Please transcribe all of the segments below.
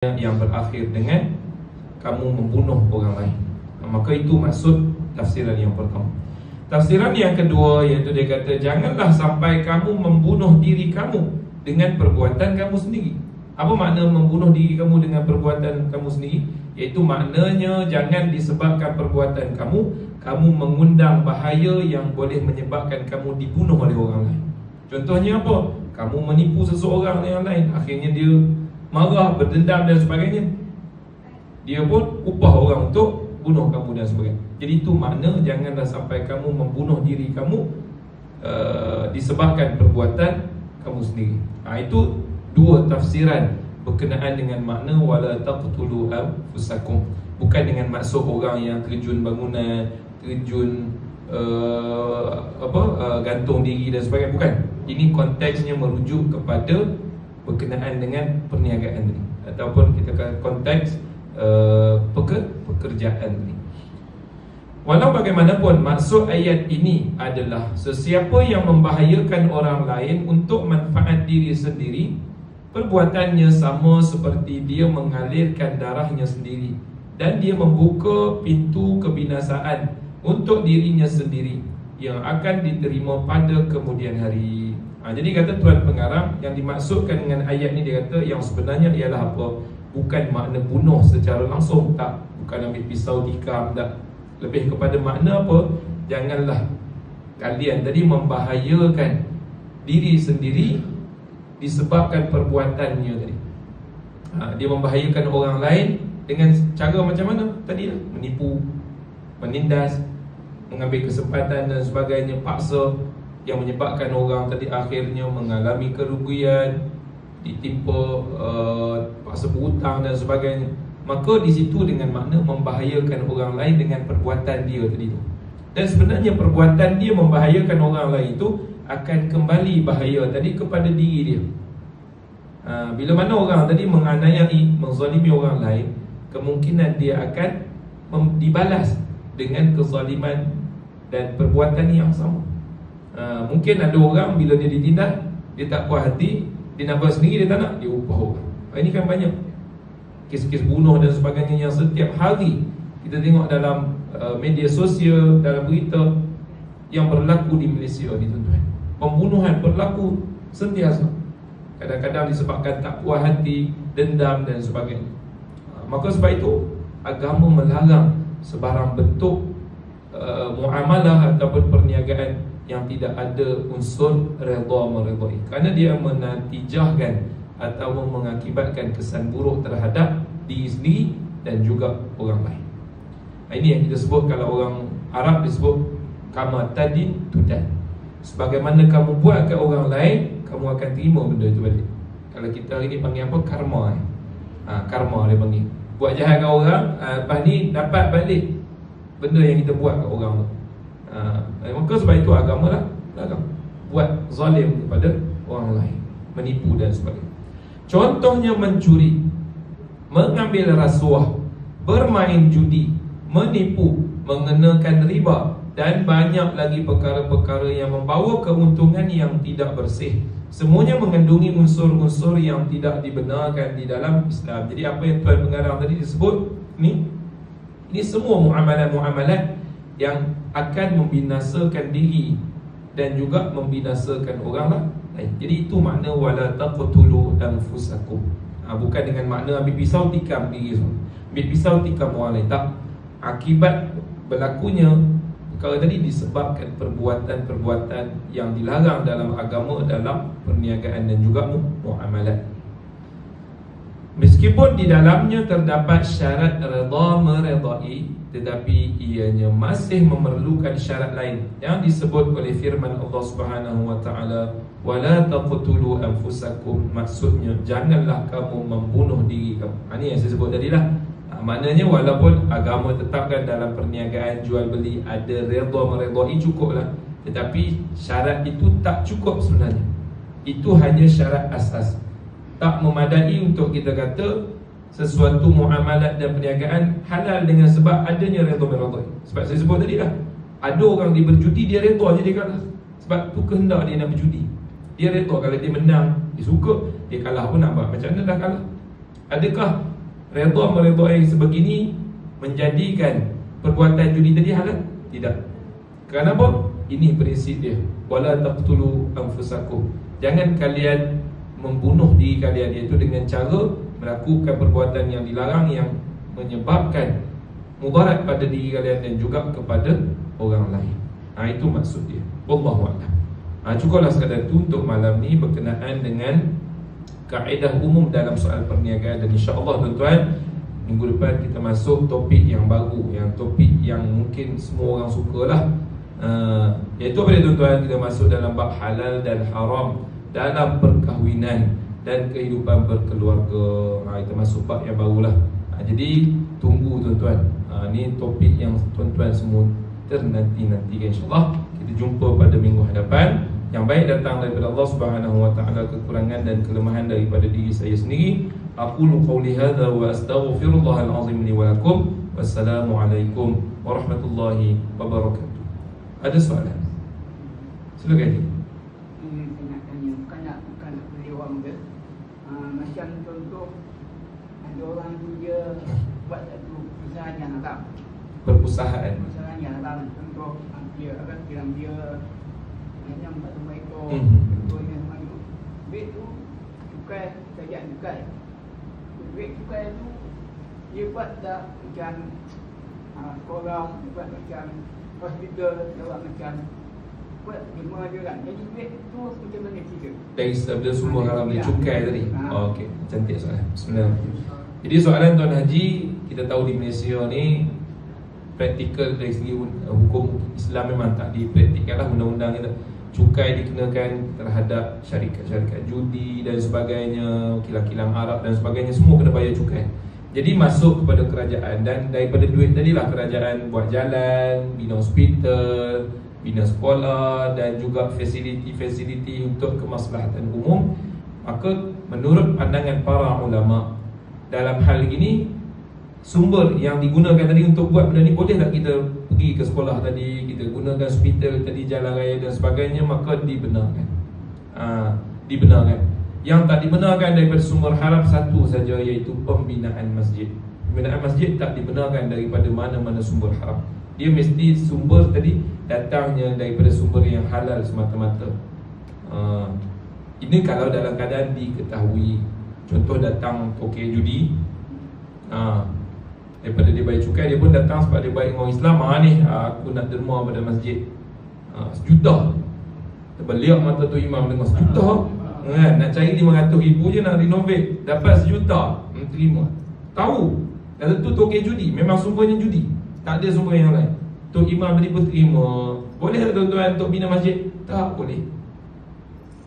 yang berakhir dengan kamu membunuh orang lain. Maka itu maksud tafsiran yang pertama. Tafsiran yang kedua, iaitu dia kata, janganlah sampai kamu membunuh diri kamu dengan perbuatan kamu sendiri. Apa makna membunuh diri kamu dengan perbuatan kamu sendiri? Iaitu maknanya jangan disebabkan perbuatan kamu mengundang bahaya yang boleh menyebabkan kamu dibunuh oleh orang lain. Contohnya apa? Kamu menipu seseorang yang lain, akhirnya dia marah, berdendam dan sebagainya. Dia pun upah orang untuk bunuh kamu dan sebagainya. Jadi itu makna janganlah sampai kamu membunuh diri kamu disebabkan perbuatan kamu sendiri. Itu dua tafsiran berkenaan dengan makna wala taqtulu anfusakum. Bukan dengan maksud orang yang terjun bangunan, terjun gantung diri dan sebagainya. Bukan. Ini konteksnya merujuk kepada berkenaan dengan perniagaan ini, ataupun kita kata konteks pekerjaan ini. Walau bagaimanapun, maksud ayat ini adalah sesiapa yang membahayakan orang lain untuk manfaat diri sendiri, perbuatannya sama seperti dia mengalirkan darahnya sendiri, dan dia membuka pintu kebinasaan untuk dirinya sendiri yang akan diterima pada kemudian hari. Jadi kata Tuan Pengarang, yang dimaksudkan dengan ayat ni, dia kata yang sebenarnya ialah apa? Bukan makna bunuh secara langsung, tak. Bukan ambil pisau tikam, tak. Lebih kepada makna apa? Janganlah kalian tadi membahayakan diri sendiri disebabkan perbuatannya tadi. Dia membahayakan orang lain dengan cara macam mana? Tadi lah, menipu, menindas, mengambil kesempatan dan sebagainya, paksa, yang menyebabkan orang tadi akhirnya mengalami kerugian, ditimpa paksa berhutang dan sebagainya. Maka di situ dengan makna membahayakan orang lain dengan perbuatan dia tadi tu. Dan sebenarnya perbuatan dia membahayakan orang lain itu akan kembali bahaya tadi kepada diri dia. Bila mana orang tadi menganiayai, menzalimi orang lain, kemungkinan dia akan dibalas dengan kezaliman dan perbuatan yang sama. Mungkin ada orang bila dia ditindas, dia tak puas hati, dia nak buat sendiri, dia tak nak, dia upah orang. Ini kan banyak kes-kes bunuh dan sebagainya yang setiap hari kita tengok dalam media sosial, dalam berita yang berlaku di Malaysia ni, tuan-tuan. Pembunuhan berlaku sentiasa. Kadang-kadang disebabkan tak puas hati, dendam dan sebagainya. Maka sebab itu agama melarang sebarang bentuk muamalah ataupun perniagaan yang tidak ada unsur redha meredai, kerana dia menatijahkan atau mengakibatkan kesan buruk terhadap diri sendiri dan juga orang lain. Ini yang kita sebut, kalau orang Arab disebut kama tadin tudan. Sebagaimana kamu buat ke orang lain, kamu akan terima benda itu balik. Kalau kita hari ni panggil apa? Karma. Karma dia panggil. Buat jahat ke orang, lepas ni dapat balik benda yang kita buat ke orang tu. Maka sebab itu agama lah larang buat zalim kepada orang lain, menipu dan sebagainya. Contohnya mencuri, mengambil rasuah, bermain judi, menipu, mengenakan riba, dan banyak lagi perkara-perkara yang membawa keuntungan yang tidak bersih. Semuanya mengandungi unsur-unsur yang tidak dibenarkan di dalam Islam. Jadi apa yang Tuan Pengarang tadi disebut ni, ini semua muamalat-muamalat yang akan membinasakan diri dan juga membinasakan orang lain. Jadi itu makna wala taqtulu anfusakum. Bukan dengan makna ambil pisau tikam diri semua, ambil pisau tikam orang lain, tak. Akibat berlakunya perkara tadi disebabkan perbuatan-perbuatan yang dilarang dalam agama, dalam perniagaan dan juga muamalat. Meskipun di dalamnya terdapat syarat redha meredai, tetapi ianya masih memerlukan syarat lain yang disebut oleh firman Allah Subhanahu wa taala, wala taqtulu anfusakum. Maksudnya janganlah kamu membunuh diri kamu. Ini yang saya sebut tadilah. Maknanya walaupun agama tetapkan dalam perniagaan jual beli ada redha meredai, cukuplah. Tetapi syarat itu tak cukup sebenarnya. Itu hanya syarat asas, tak memadai untuk kita kata sesuatu muamalat dan perniagaan halal dengan sebab adanya redha meredai. Sebab saya sebut tadi lah, ada orang dia berjudi, dia redha je dia kalah. Sebab tu kehendak dia nak berjudi. Dia redha, kalau dia menang, dia suka. Dia kalah pun nak buat macam mana dah kalah. Adakah Redha meredai sebegini menjadikan perbuatan judi tadi halal? Tidak. Kerana apa? Ini prinsip dia. Wala taqtulu anfusakum. Jangan kalian membunuh diri kalian, iaitu dengan cara melakukan perbuatan yang dilarang yang menyebabkan mudarat pada diri kalian dan juga kepada orang lain. Itu maksud dia. Wallahu a'lam. Cukuplah sekadar itu untuk malam ni berkenaan dengan kaedah umum dalam soal perniagaan. Dan insya-Allah tuan-tuan, minggu depan kita masuk topik yang baru, yang topik yang mungkin semua orang sukalah. Iaitu apa dia tuan-tuan? Kita masuk dalam bab halal dan haram dalam perkahwinan dan kehidupan berkeluarga. Kita masuk bab yang barulah. Jadi tunggu tuan-tuan. Ni topik yang tuan-tuan semua ternanti-nantikan, insya-Allah. Kita jumpa pada minggu hadapan. Yang baik datang daripada Allah Subhanahu wa taala, kekurangan dan kelemahan daripada diri saya sendiri. Aqulu qawli hadza wa astaghfirullahal azim li wa lakum. Wassalamualaikum warahmatullahi wabarakatuh. Ada soalan? Silakan. Saya nak tanya, bukan beli wang dia. Macam contoh, ada orang tu dia buat satu perusahaan yang haram. Perusahaan yang haram. Contoh, dia bilang dia yang tak semua itu. Contohnya semua itu. Duit tu cukai, kerajaan cukai. Duit cukai tu dia buat dah macam sekolah, dia buat macam hospital, dia buat macam buat semua je kan. Jadi duit tu macam mana cerita? Dari sebelum semua haram dia cukai tadi. Okey, cantik soalan. Bismillahirrahmanirrahim. Jadi soalan Tuan Haji, kita tahu di Malaysia ni praktikal dari segi hukum Islam memang tak dipraktikkanlah undang-undang kita. Cukai dikenakan terhadap syarikat-syarikat judi dan sebagainya, kilang-kilang arak dan sebagainya, semua kena bayar cukai. Jadi masuk kepada kerajaan, dan daripada duit tadilah kerajaan buat jalan, bina hospital, bina sekolah dan juga fasiliti-fasiliti untuk kemaslahatan umum. Maka menurut pandangan para ulama, dalam hal ini sumber yang digunakan tadi untuk buat benda ni, boleh tak kita pergi ke sekolah tadi, kita gunakan hospital tadi, jalan raya dan sebagainya, maka dibenarkan. Dibenarkan. Yang tak dibenarkan daripada sumber haram satu saja, iaitu pembinaan masjid. Pembinaan masjid tak dibenarkan daripada mana-mana sumber haram. Dia mesti sumber tadi datangnya daripada sumber yang halal semata-mata. Ini kalau dalam keadaan diketahui. Contoh datang tokek judi, daripada dia bayar cukai, dia pun datang sebab dia baik orang Islam. Ni aku nak derma pada masjid, 1 juta. Terbeliak mata tu imam dengar 1 juta kan? Nak cari 500,000 je nak renovate, dapat 1 juta. Terima. Tahu dan tu tokek judi, memang sumbernya judi, tak ada sumber yang lain. Tu imam tadi pun terima. Boleh tak tuan-tuan untuk bina masjid? Tak boleh.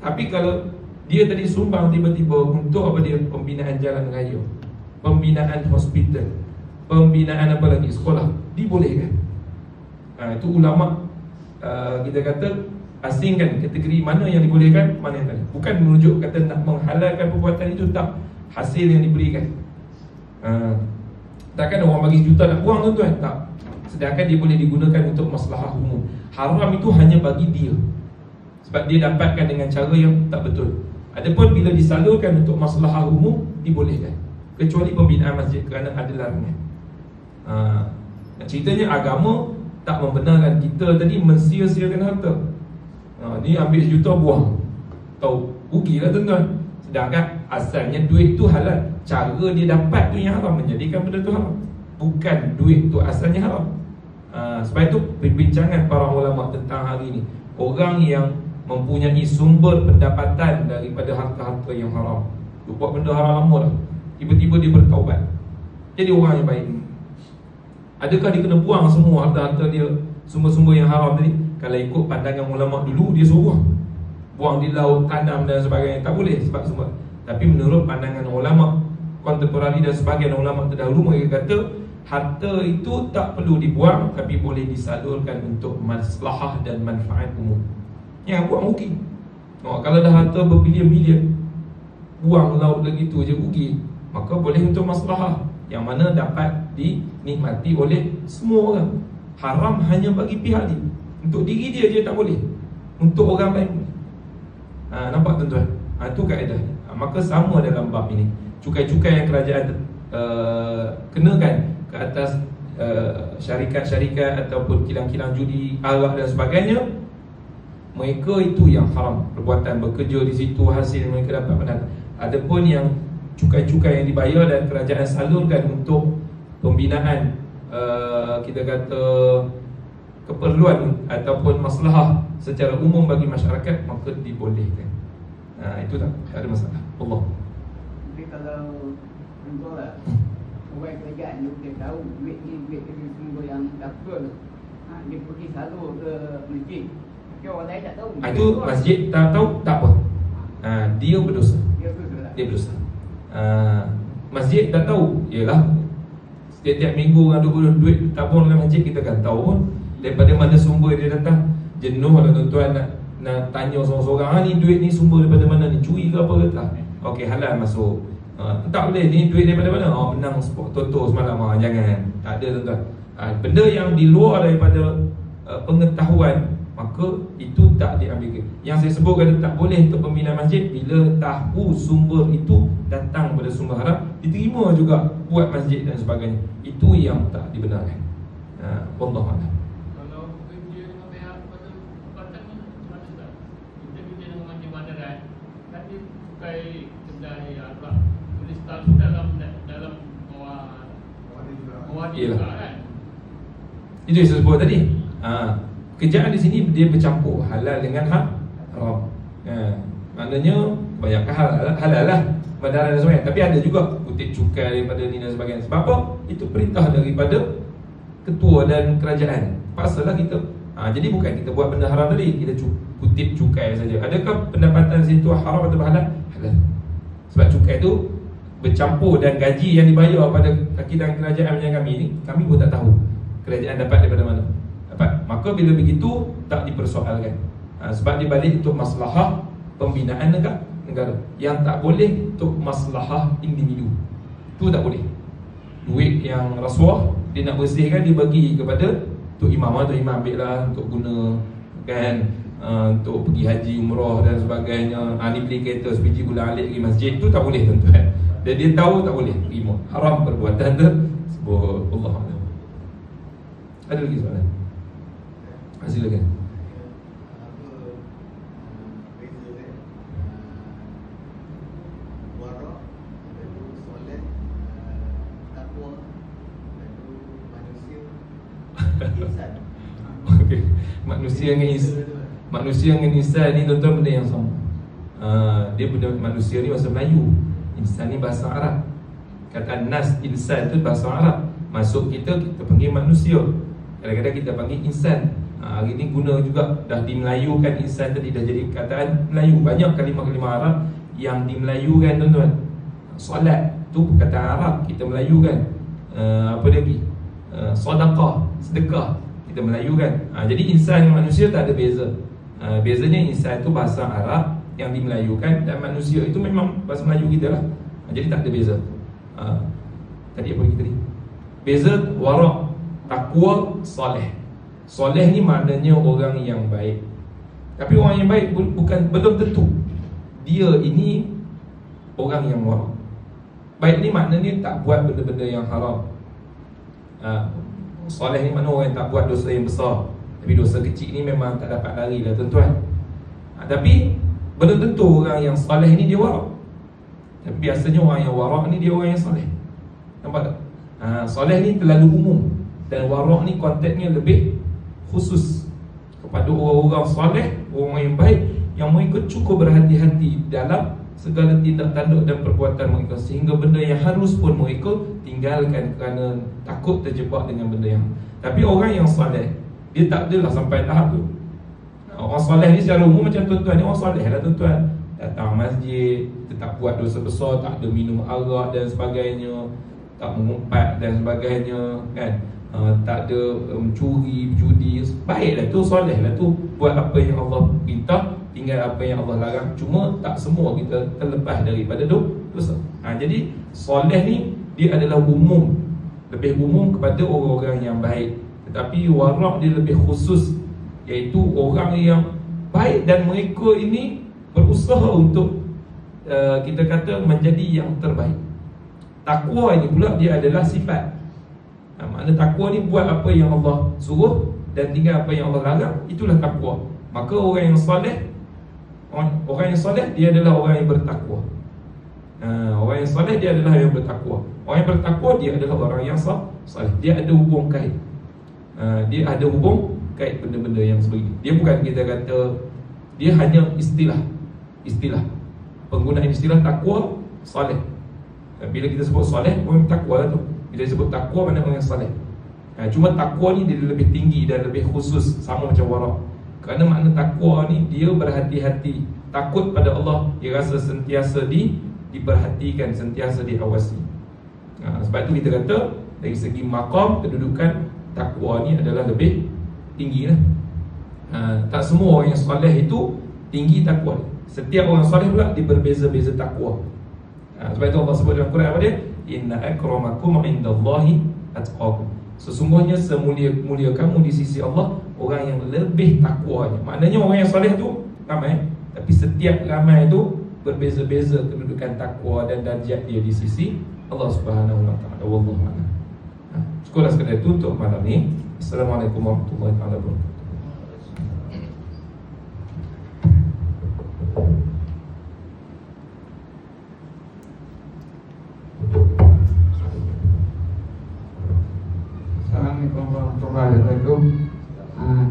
Tapi kalau dia tadi sumbang tiba-tiba untuk apa dia? Pembinaan jalan raya, pembinaan hospital, pembinaan apa lagi? Sekolah, dibolehkan. Itu ulama kita kata asingkan kategori mana yang dibolehkan, mana yang tak. Bukan menunjuk kata nak menghalalkan perbuatan itu, tak. Hasil yang diberikan. Takkan orang bagi 1 juta nak buang tuan-tuan, tak. Sedangkan dia boleh digunakan untuk maslahah umum. Haram itu hanya bagi dia, sebab dia dapatkan dengan cara yang tak betul. Adapun bila disalurkan untuk maslahah umum, dibolehkan, kecuali pembinaan masjid kerana ada larangan. Ceritanya agama tak membenarkan kita tadi mensia-siakan harta. Ni ambil 1 juta buang, tahu rugilah tuan-tuan. Sedangkan asalnya duit tu halal, cara dia dapat tu yang haram, menjadikan benda tu haram. Bukan duit tu asalnya haram. Sebab itu perbincangan para ulama tentang hari ni, orang yang mempunyai sumber pendapatan daripada harta-harta yang haram, dia buat benda haram lama dah, tiba-tiba dia bertaubat, jadi orang yang baik. Adakah dia kena buang semua harta-harta dia, sumber-sumber yang haram tadi? Kalau ikut pandangan ulama dulu, dia suruh buang di laut, tanam dan sebagainya. Tak boleh sebab semua. Tapi menurut pandangan ulama kontemporari dan sebagian ulama terdahulu, mereka kata harta itu tak perlu dibuang, tapi boleh disalurkan untuk maslahah dan manfaat umum. Yang buang rugi. Kalau dah harta berbilion-bilion, buang laut lagi tu je rugi, maka boleh untuk maslahah yang mana dapat dinikmati oleh semua orang. Haram hanya bagi pihak dia. Untuk diri dia je tak boleh, untuk orang lain. Nampak tuan-tuan? Itu kaedahnya. Maka sama dalam bab ini, cukai-cukai yang kerajaan kenakan ke atas syarikat-syarikat ataupun kilang-kilang judi, arak dan sebagainya, mereka itu yang haram perbuatan bekerja di situ, hasil mereka dapat penat. Adapun yang cukai-cukai yang dibayar dan kerajaan salurkan untuk pembinaan kita kata keperluan ataupun maslahah secara umum bagi masyarakat, maka dibolehkan. Itu tak ada masalah. Allah. Tapi kalau contohlah orang kerajaan dia tahu duit ni duit dari sumber yang takfir, dia pergi salur ke masjid. Tapi orang lain tak tahu. Itu masjid tak tahu, tak apa. Dia berdosa. Dia berdosa. Masjid tak tahu, ialah setiap minggu ada duit tabung dalam masjid, kita kan tahu pun daripada mana sumber dia datang. Jenuh lah tuan-tuan nak tanya seorang-seorang, ni duit ni sumber daripada mana ni, curi ke apa ke tak? Okey, halal masuk. Tak boleh, ni duit daripada mana? Menang sport Toto semalam. Jangan. Tak ada tuan-tuan. Benda yang di luar daripada pengetahuan, maka itu tak diambil. Yang saya sebutkan tak boleh untuk pembinaan masjid bila tahu sumber itu datang pada sumber haram, diterima juga buat masjid dan sebagainya. Itu yang tak dibenarkan. Wallahualam. Kalau kerja dengan pihak pada tempatan ni macam tak? Kita kerja dengan bandaran, kan dia pakai kedai arak, tulis tahu dalam mawadi juga kan? Itu yang saya sebut tadi. Kerjaan di sini dia bercampur halal dengan haram. Maknanya banyakkan halal lah bandaran dan sebagainya. Tapi ada juga kutip cukai daripada ni dan sebagainya. Sebab apa? Itu perintah daripada ketua dan kerajaan. Pasalah kita. Jadi bukan kita buat benda haram tadi, kita kutip cukai saja. Adakah pendapatan situ haram atau halal? Halal. Sebab cukai tu bercampur dan gaji yang dibayar pada kilang kerajaan macam kami ni, kami pun tak tahu kerajaan dapat daripada mana. Maka bila begitu tak dipersoalkan. Sebab dibalik untuk maslahah pembinaan negara. Yang tak boleh untuk maslahah individu. Itu tak boleh. Duit yang rasuah dia nak bersihkan, dia bagi kepada Tok Imam. Tok Imam ambil lah untuk guna kan, untuk pergi haji, umrah dan sebagainya. Ni beli kereta sebiji bulan alik pergi masjid. Itu tak boleh tuan-tuan. Dan dia tahu tak boleh terima. Haram perbuatan tersebut. Allah. Ada lagi soalan? Silakan. Okay. Manusia dengan insan ni tuan-tuan benda yang sama. Dia benda manusia ni bahasa Melayu, insan ni bahasa Arab. Kata nas, insan tu bahasa Arab. Masuk kita panggil manusia. Kadang-kadang kita panggil insan. Hari ni guna juga, dah dimelayukan insan tadi, dah jadi kataan Melayu. Banyak kalimah-kalimah Arab yang dimelayukan tuan-tuan. Solat tu perkataan Arab, kita melayukan. Apa lagi? Sedekah, sedekah kita melayukan. Jadi insan dan manusia tak ada beza. Bezanya insan tu bahasa Arab yang dimelayukan, dan manusia itu memang bahasa Melayu kita lah. Jadi tak ada beza. Tadi apa lagi tadi? Beza wara', takwa, soleh. Soleh ni maknanya orang yang baik. Tapi orang yang baik belum tentu dia ini orang yang wara'. Baik ni maknanya tak buat benda-benda yang haram. Soleh ni makna orang yang tak buat dosa yang besar. Tapi dosa kecil ni memang tak dapat lari lah tuan-tuan. Tapi belum tentu orang yang soleh ni dia wara'. Tapi biasanya orang yang wara' ni dia orang yang soleh. Nampak tak? Soleh ni terlalu umum, dan wara' ni konteksnya lebih khusus kepada orang-orang soleh, orang yang baik, yang mereka cukup berhati-hati dalam segala tindak tanduk dan perbuatan mereka, sehingga benda yang harus pun mereka tinggalkan kerana takut terjebak dengan benda yang. Tapi orang yang soleh, dia tak adalah sampai tahap tu. Orang soleh ni secara umum macam tuan-tuan ni, orang soleh lah tuan-tuan. Datang masjid, tetap buat dosa besar, tak ada minum arak dan sebagainya, tak mengumpat dan sebagainya kan. Tak ada mencuri, berjudi. Baiklah tu, soleh lah tu. Buat apa yang Allah perintah, tinggal apa yang Allah larang. Cuma tak semua kita terlepas daripada dosa. Jadi soleh ni dia adalah umum, lebih umum kepada orang-orang yang baik. Tetapi wara' dia lebih khusus, iaitu orang yang baik dan mereka ini berusaha untuk kita kata menjadi yang terbaik. Takwa ini pula dia adalah sifat. Makna takwa ni buat apa yang Allah suruh dan tinggal apa yang Allah larang, itulah takwa. Maka orang yang soleh, dia adalah orang yang bertakwa. Orang yang soleh dia adalah yang bertakwa. Orang yang bertakwa dia adalah orang yang soleh. Dia ada hubung kait. Dia ada hubung kait benda-benda yang seperti ini. Dia bukan kita kata, dia hanya istilah. Penggunaan istilah takwa, soleh. Bila kita sebut soleh, orang takwa tu. Bila disebut takwa, mana orang yang soleh. Cuma takwa ni dia lebih tinggi dan lebih khusus, sama macam wara'. Kerana makna takwa ni dia berhati-hati, takut pada Allah, dia rasa sentiasa diperhatikan, sentiasa diawasi. Sebab tu kita kata dari segi maqam, kedudukan takwa ni adalah lebih tinggi lah. Tak semua orang yang soleh itu tinggi takwa. Setiap orang soleh pula dia berbeza-beza takwa. Sebab itu Allah sebut dalam Quran apa dia? Inna akramakum indallahi atqakum. Sesungguhnya semulia-mulia kamu di sisi Allah orang yang lebih takwanya. Maknanya orang yang soleh tu ramai, tapi setiap ramai itu berbeza-beza kedudukan takwa dan darjat dia di sisi Allah Subhanahu wa taala. Wallahu a'lam. Cukuplah sekadar itu untuk malam ni. Assalamualaikum warahmatullahi wabarakatuh. Assalamualaikum warahmatullahi wabarakatuh.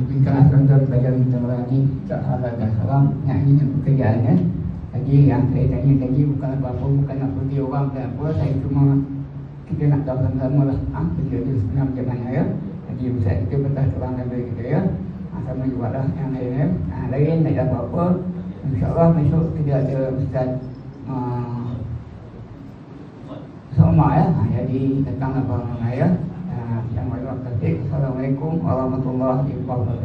Demikianlah tuan-tuan pelajar kita malam ini. Sahabat dan salam. Yang ini pekerjaannya. Tadi yang saya tanya tadi bukan apa-apa, bukan nak pergi orang dan apa. Saya cuma kita nak tahu sama-sama lah kerja itu sebenarnya macam mana ya. Jadi Ustaz kita betah terang dan beri kita ya. Sama juga lah yang lain-lain. Lain tak ada apa-apa. InsyaAllah besok kita ada Ustaz Somar ya. Jadi datang apa-apa ya. Assalamualaikum warahmatullahi wabarakatuh.